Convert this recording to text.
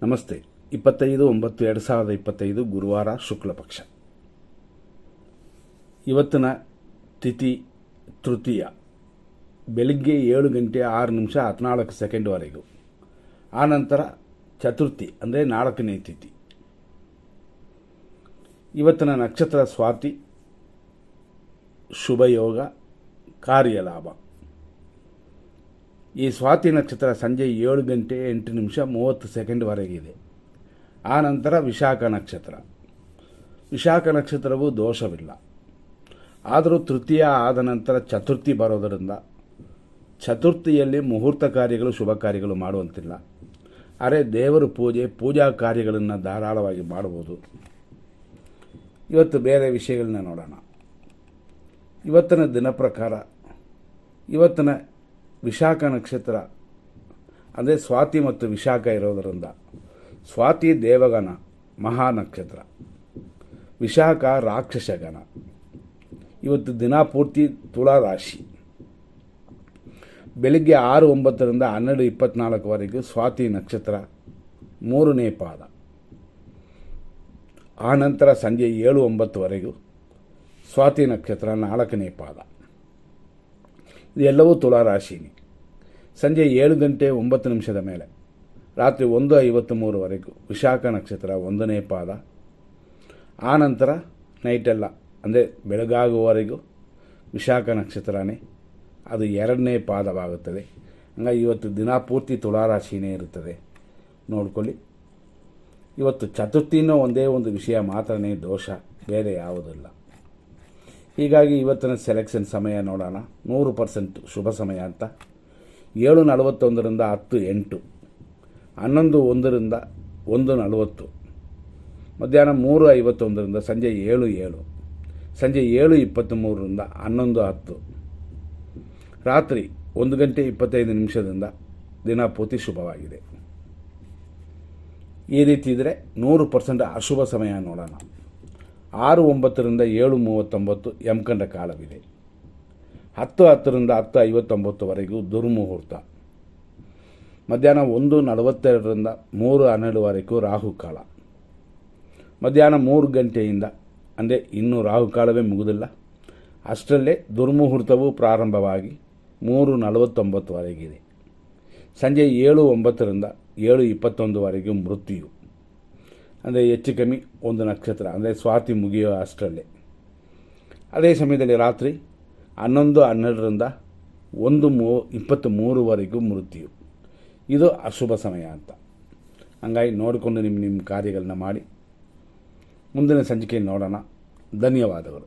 ನಮಸ್ತೆ. 25/9/2025 ಗುರುವಾರ ಶುಕ್ಲಪಕ್ಷ. ಇವತ್ತಿನ ತಿಥಿ ತೃತೀಯ, ಬೆಳಿಗ್ಗೆ 7:06:14 ಆನಂತರ ಚತುರ್ಥಿ ಅಂದರೆ 4ನೇ ತಿಥಿ. ಇವತ್ತಿನ ನಕ್ಷತ್ರ ಸ್ವಾತಿ, ಶುಭಯೋಗ, ಕಾರ್ಯಲಾಭ. ಈ ಸ್ವಾತಿ ನಕ್ಷತ್ರ ಸಂಜೆ 7:08:30 ಇದೆ. ಆನಂತರ ವಿಶಾಖ ನಕ್ಷತ್ರ. ವಿಶಾಖ ನಕ್ಷತ್ರವು ದೋಷವಿಲ್ಲ, ಆದರೂ ತೃತೀಯ ಆದ ನಂತರ ಚತುರ್ಥಿ ಬರೋದರಿಂದ ಚತುರ್ಥಿಯಲ್ಲಿ ಮುಹೂರ್ತ ಕಾರ್ಯಗಳು ಶುಭ ಕಾರ್ಯಗಳು ಮಾಡುವಂತಿಲ್ಲ. ಆದರೆ ದೇವರ ಪೂಜಾ ಕಾರ್ಯಗಳನ್ನು ಧಾರಾಳವಾಗಿ ಮಾಡಬಹುದು. ಇವತ್ತು ಬೇರೆ ವಿಷಯಗಳನ್ನ ನೋಡೋಣ. ಇವತ್ತಿನ ದಿನ ಪ್ರಕಾರ ಇವತ್ತಿನ ವಿಶಾಖ ನಕ್ಷತ್ರ ಅಂದರೆ ಸ್ವಾತಿ ಮತ್ತು ವಿಶಾಖ ಇರೋದರಿಂದ ಸ್ವಾತಿ ದೇವಗಣ ಮಹಾ ನಕ್ಷತ್ರ, ವಿಶಾಖ ರಾಕ್ಷಸಗಣ. ಇವತ್ತು ದಿನ ಪೂರ್ತಿ ತುಲಾ ರಾಶಿ. ಬೆಳಿಗ್ಗೆ 6:09-12:24 ಸ್ವಾತಿ ನಕ್ಷತ್ರ 3ನೇ ಪಾದ. ಆನಂತರ ಸಂಜೆ 7:09 ಸ್ವಾತಿ ನಕ್ಷತ್ರ 4ನೇ ಪಾದ. ಇದೆಲ್ಲವೂ ತುಲಾ ರಾಶಿನಿ. ಸಂಜೆ 7:09 ಮೇಲೆ ರಾತ್ರಿ 1:53 ವಿಶಾಖ ನಕ್ಷತ್ರ 1ನೇ ಪಾದ. ಆನಂತರ ನೈಟೆಲ್ಲ ಅಂದರೆ ಬೆಳಗಾಗುವವರೆಗೂ ವಿಶಾಖ ನಕ್ಷತ್ರನೇ, ಅದು 2ನೇ ಪಾದವಾಗುತ್ತದೆ. ಹಂಗಾಗಿ ಇವತ್ತು ದಿನ ಪೂರ್ತಿ ತುಲಾ ರಾಶಿನೇ ಇರುತ್ತದೆ, ನೋಡ್ಕೊಳ್ಳಿ. ಇವತ್ತು ಚತುರ್ಥಿನೂ ಒಂದೇ ಒಂದು ವಿಷಯ ಮಾತ್ರನೇ ದೋಷ, ಬೇರೆ ಯಾವುದಿಲ್ಲ. ಹೀಗಾಗಿ ಇವತ್ತಿನ ಸೆಲೆಕ್ಷನ್ ಸಮಯ ನೋಡೋಣ. 100% ಶುಭ ಸಮಯ ಅಂತ 7:41-10:08, 11:01-1:40, ಮಧ್ಯಾಹ್ನ 3:51 ಸಂಜೆ 7:07, ಸಂಜೆ 7:23-11:10, ರಾತ್ರಿ 1:25 ದಿನ ಪೂರ್ತಿ ಶುಭವಾಗಿದೆ. ಈ ರೀತಿ ಇದ್ದರೆ 100% ಅಶುಭ ಸಮಯ ನೋಡೋಣ. 6:09-7:39 ಯಮಕಂಡ ಕಾಲವಿದೆ. 10:10-10:59 ದುರ್ಮುಹೂರ್ತ. ಮಧ್ಯಾಹ್ನ 1:42-3:12 ರಾಹುಕಾಲ. ಮಧ್ಯಾಹ್ನ 3 ಗಂಟೆಯಿಂದ ಅಂದರೆ ಇನ್ನೂ ರಾಹುಕಾಲವೇ ಮುಗಿದಿಲ್ಲ, ಅಷ್ಟರಲ್ಲೇ ದುರ್ಮುಹೂರ್ತವು ಪ್ರಾರಂಭವಾಗಿ 3:49 ಸಂಜೆ 7:09-7:21 ಮೃತ್ಯು. ಅಂದರೆ ಹೆಚ್ಚು ಕಮ್ಮಿ ಒಂದು ನಕ್ಷತ್ರ ಅಂದರೆ ಸ್ವಾತಿ ಮುಗಿಯೋ ಅಷ್ಟರಲ್ಲೇ. ಅದೇ ಸಮಯದಲ್ಲಿ ರಾತ್ರಿ 11:12-1:23 ಮೃತ್ಯು. ಇದು ಅಶುಭ ಸಮಯ ಅಂತ. ಹಂಗಾಗಿ ನೋಡಿಕೊಂಡು ನಿಮ್ಮ ಕಾರ್ಯಗಳನ್ನ ಮಾಡಿ ಮುಂದಿನ ಸಂಚಿಕೆ ನೋಡೋಣ. ಧನ್ಯವಾದಗಳು.